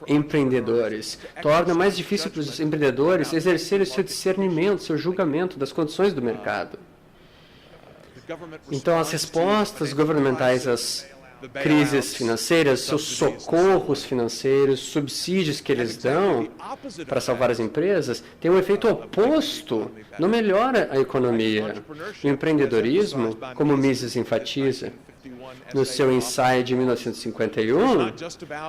empreendedores. Torna mais difícil para os empreendedores exercerem seu discernimento, seu julgamento das condições do mercado. Então, as respostas governamentais às crises financeiras, os socorros financeiros, subsídios que eles dão para salvar as empresas, têm um efeito oposto, não melhora a economia. O empreendedorismo, como Mises enfatiza no seu ensaio de 1951,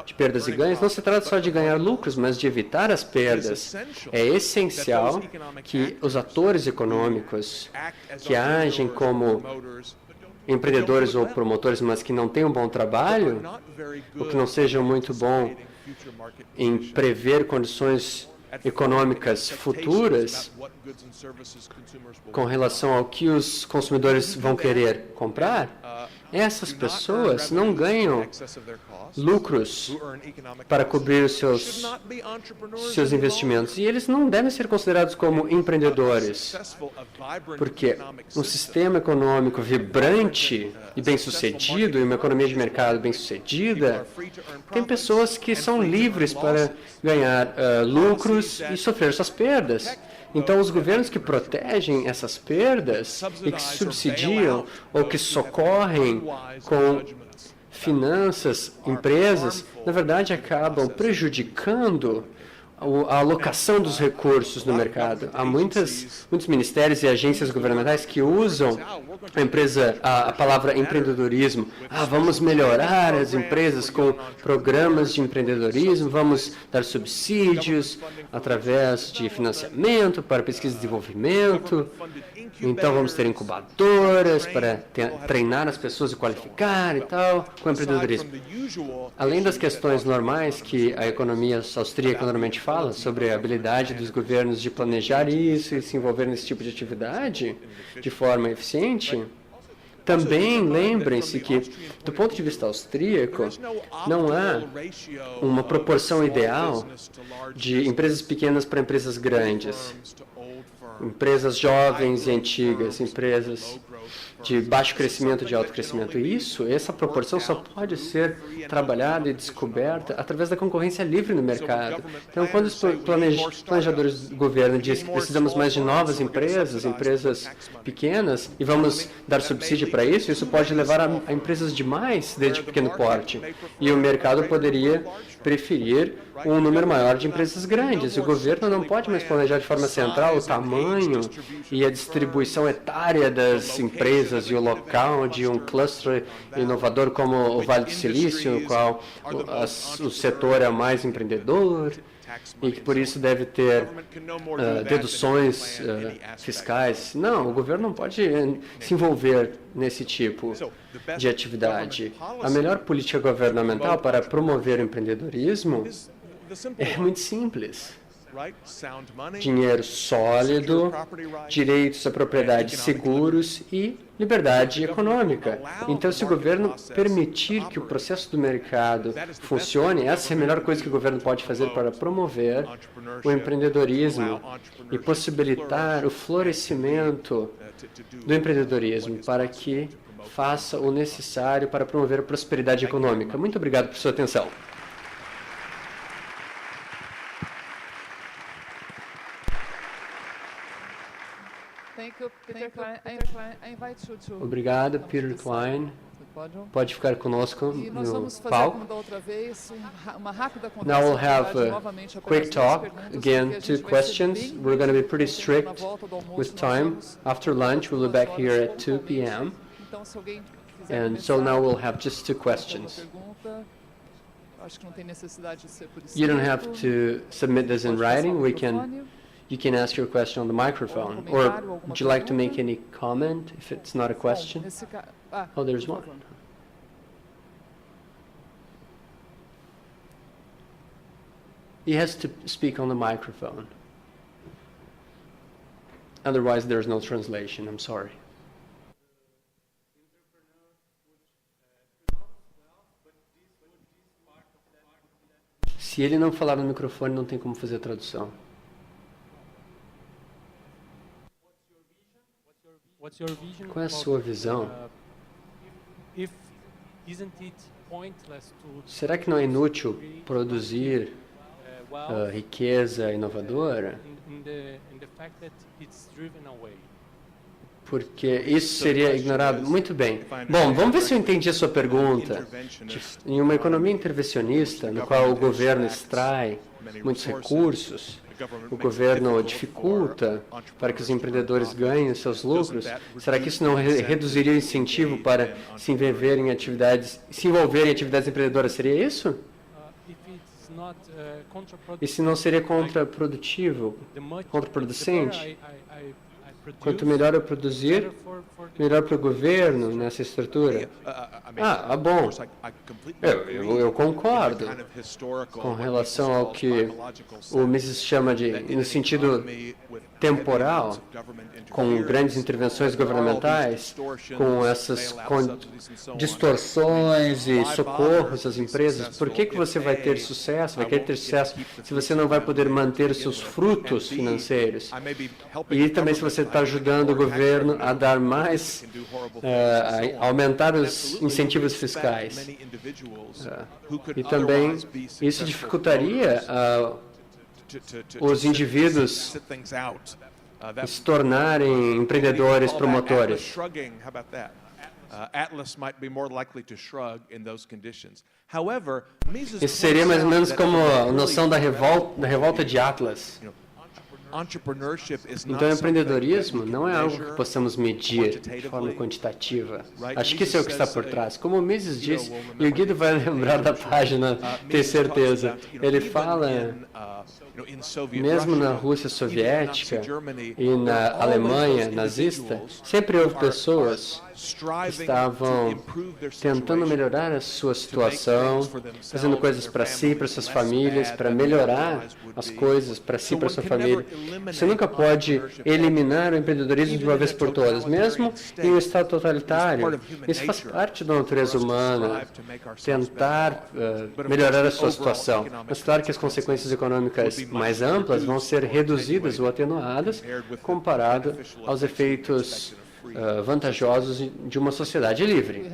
de perdas e ganhos, não se trata só de ganhar lucros, mas de evitar as perdas. É essencial que os atores econômicos que agem como empreendedores ou promotores, mas que não têm um bom trabalho, ou que não sejam muito bom em prever condições econômicas futuras com relação ao que os consumidores vão querer comprar, essas pessoas não ganham lucros para cobrir os seus investimentos. E eles não devem ser considerados como empreendedores, porque um sistema econômico vibrante e bem-sucedido, e uma economia de mercado bem-sucedida, tem pessoas que são livres para ganhar lucros e sofrer suas perdas. Então, os governos que protegem essas perdas e que subsidiam ou que socorrem com finanças, empresas, na verdade, acabam prejudicando a alocação dos recursos no mercado. Há muitos ministérios e agências governamentais que usam a palavra empreendedorismo. Vamos melhorar as empresas com programas de empreendedorismo, vamos dar subsídios através de financiamento para pesquisa e desenvolvimento. Então, vamos ter incubadoras para treinar as pessoas e qualificar e tal, com empreendedorismo. Além das questões normais que a economia austríaca normalmente fala, sobre a habilidade dos governos de planejar isso e se envolver nesse tipo de atividade de forma eficiente, também lembrem-se que, do ponto de vista austríaco, não há uma proporção ideal de empresas pequenas para empresas grandes. Empresas jovens e antigas, empresas de baixo crescimento e de alto crescimento. E essa proporção só pode ser trabalhada e descoberta através da concorrência livre no mercado. Então, quando os planejadores do governo dizem que precisamos mais de novas empresas, empresas pequenas, e vamos dar subsídio para isso, isso pode levar a empresas demais, desde pequeno porte. E o mercado poderia preferir um número maior de empresas grandes. O governo não pode mais planejar de forma central o tamanho e a distribuição etária das empresas e o local de um cluster inovador como o Vale do Silício, no qual o setor é mais empreendedor e que por isso deve ter deduções fiscais. Não, o governo não pode se envolver nesse tipo de atividade. A melhor política governamental para promover o empreendedorismo é muito simples. Dinheiro sólido, direitos à propriedade seguros e liberdade econômica. Então, se o governo permitir que o processo do mercado funcione, essa é a melhor coisa que o governo pode fazer para promover o empreendedorismo e possibilitar o florescimento do empreendedorismo para que faça o necessário para promover a prosperidade econômica. Muito obrigado por sua atenção. Obrigado, Peter Klein. Pode ficar conosco no palco. Now we'll have a quick talk. Again, 2 questions. We're going to be pretty strict with time. After lunch, we'll be back here at 2 p.m. And so now we'll have just 2 questions. You don't have to submit this in writing. You can ask your question on the microphone. Or would you like to make any comment if it's not a question? Oh, there's one. He has to speak on the microphone. Otherwise, there's no translation. I'm sorry. Se ele não falar no microfone, não tem como fazer a tradução. Qual é a sua visão? Será que não é inútil produzir riqueza inovadora? Porque isso seria ignorado. Muito bem. Bom, vamos ver se eu entendi a sua pergunta. Em uma economia intervencionista, no qual o governo extrai muitos recursos, o governo dificulta para que os empreendedores ganhem seus lucros, será que isso não reduziria o incentivo para se envolver em atividades empreendedoras? Seria isso? E se não seria contraproductivo, contraproducente? Quanto melhor eu produzir, melhor para o governo nessa estrutura. Bom. Eu concordo com relação ao que o Mises chama de, no sentido temporal, com grandes intervenções governamentais, com essas distorções e socorros às empresas. Por que você vai ter sucesso, vai querer ter sucesso, se você não vai poder manter os seus frutos financeiros? E também se você está ajudando o governo a dar mais, a aumentar os incentivos fiscais. E também isso dificultaria os indivíduos se tornarem empreendedores, promotores. Isso seria mais ou menos como a noção da revolta de Atlas. Então, o empreendedorismo não é algo que possamos medir de forma quantitativa. Acho que isso é o que está por trás. Como o Mises disse, e o Guido vai lembrar da página, ter certeza, ele fala, mesmo na Rússia soviética e na Alemanha nazista, sempre houve pessoas que estavam tentando melhorar a sua situação, fazendo coisas para si, para suas famílias, para melhorar as coisas para si, para sua família. Você nunca pode eliminar o empreendedorismo de uma vez por todas, mesmo em um estado totalitário. Isso faz parte da natureza humana, tentar melhorar a sua situação. Mas claro que as consequências econômicas mais amplas vão ser reduzidas ou atenuadas comparado aos efeitos vantajosos de uma sociedade livre.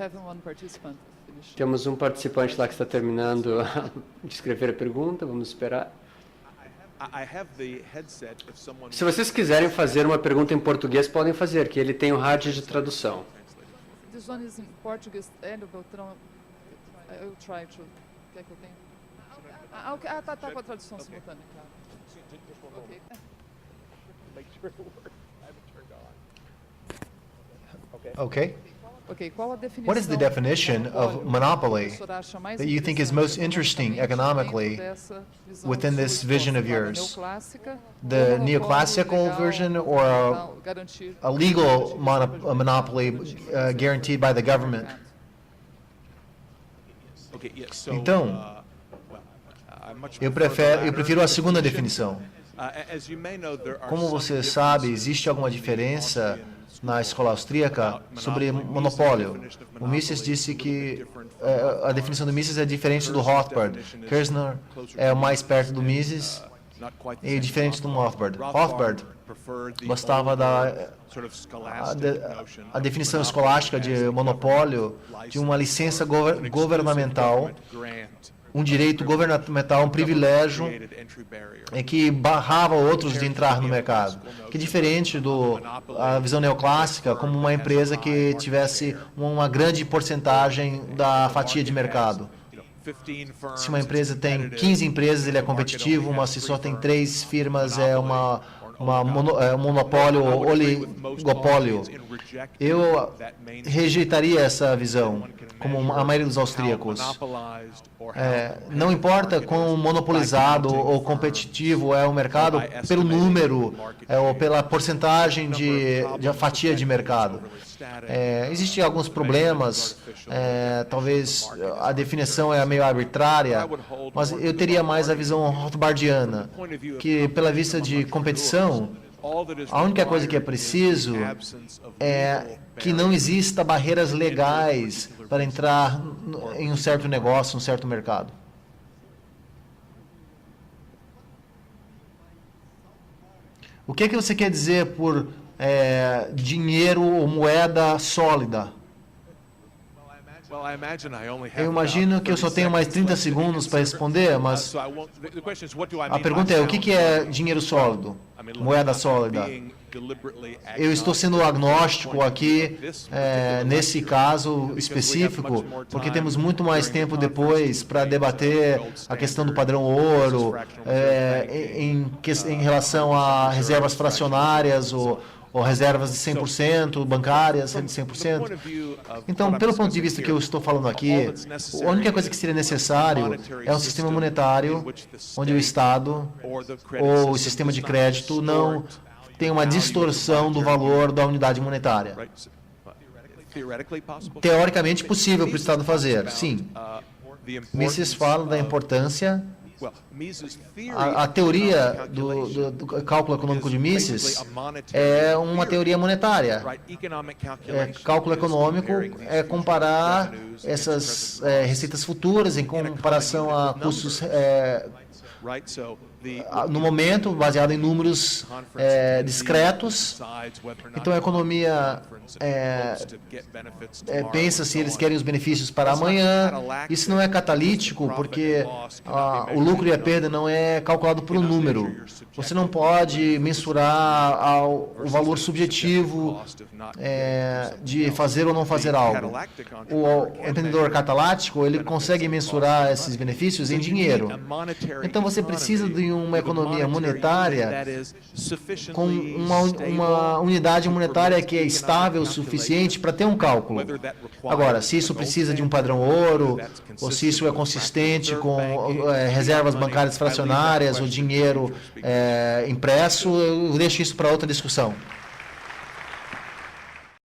Temos um participante lá que está terminando de escrever a pergunta, vamos esperar. Se vocês quiserem fazer uma pergunta em português, podem fazer, que ele tem o rádio de tradução. This one is in Portuguese, Hélio Beltrão. Eu try to. Quer que eu tenha? Tá com a tradução simultânea, claro. Ok. Okay. What is the definition of monopoly that you think is most interesting economically within this vision of yours? The neoclassical version or a legal monopoly guaranteed by the government? Então, eu prefiro a segunda definição. Como você sabe, existe alguma diferença na escola austríaca sobre monopólio. O Mises disse que a definição do Mises é diferente do Rothbard. Kirzner é o mais perto do Mises e diferente do Rothbard. Rothbard gostava a definição escolástica de monopólio de uma licença governamental, um direito governamental, um privilégio que barrava outros de entrar no mercado. Que diferente da visão neoclássica, como uma empresa que tivesse uma grande porcentagem da fatia de mercado. Se uma empresa tem 15 empresas, ele é competitivo, mas se só tem 3 firmas, é um monopólio ou oligopólio. Eu rejeitaria essa visão, como a maioria dos austríacos. Não importa quão monopolizado ou competitivo é o mercado, pelo número ou pela porcentagem de fatia de mercado. Existem alguns problemas, talvez a definição é meio arbitrária, mas eu teria mais a visão rothbardiana, que pela vista de competição, a única coisa que é preciso é que não exista barreiras legais para entrar em um certo negócio, um certo mercado. O que você quer dizer por dinheiro ou moeda sólida? Eu imagino que eu só tenho mais 30 segundos para responder, mas a pergunta é, o que é dinheiro sólido, moeda sólida? Eu estou sendo agnóstico aqui, nesse caso específico, porque temos muito mais tempo depois para debater a questão do padrão ouro, em relação a reservas fracionárias ou reservas de 100%, bancárias de 100%. Então, pelo ponto de vista que eu estou falando aqui, a única coisa que seria necessário é um sistema monetário onde o Estado ou o sistema de crédito não tem uma distorção do valor da unidade monetária. Teoricamente possível para o Estado fazer, sim. Mises fala da importância. A teoria do cálculo econômico de Mises é uma teoria monetária. Cálculo econômico é comparar essas receitas futuras em comparação a custos no momento, baseado em números discretos. Então a economia pensa se eles querem os benefícios para amanhã. Isso não é catalítico, porque o lucro e a perda não é calculado por um número. Você não pode mensurar o valor subjetivo de fazer ou não fazer algo. O empreendedor catalático, ele consegue mensurar esses benefícios em dinheiro. Então você precisa de uma economia monetária com uma unidade monetária que é estável o suficiente para ter um cálculo. Agora, se isso precisa de um padrão ouro, ou se isso é consistente com reservas bancárias fracionárias ou dinheiro impresso, eu deixo isso para outra discussão.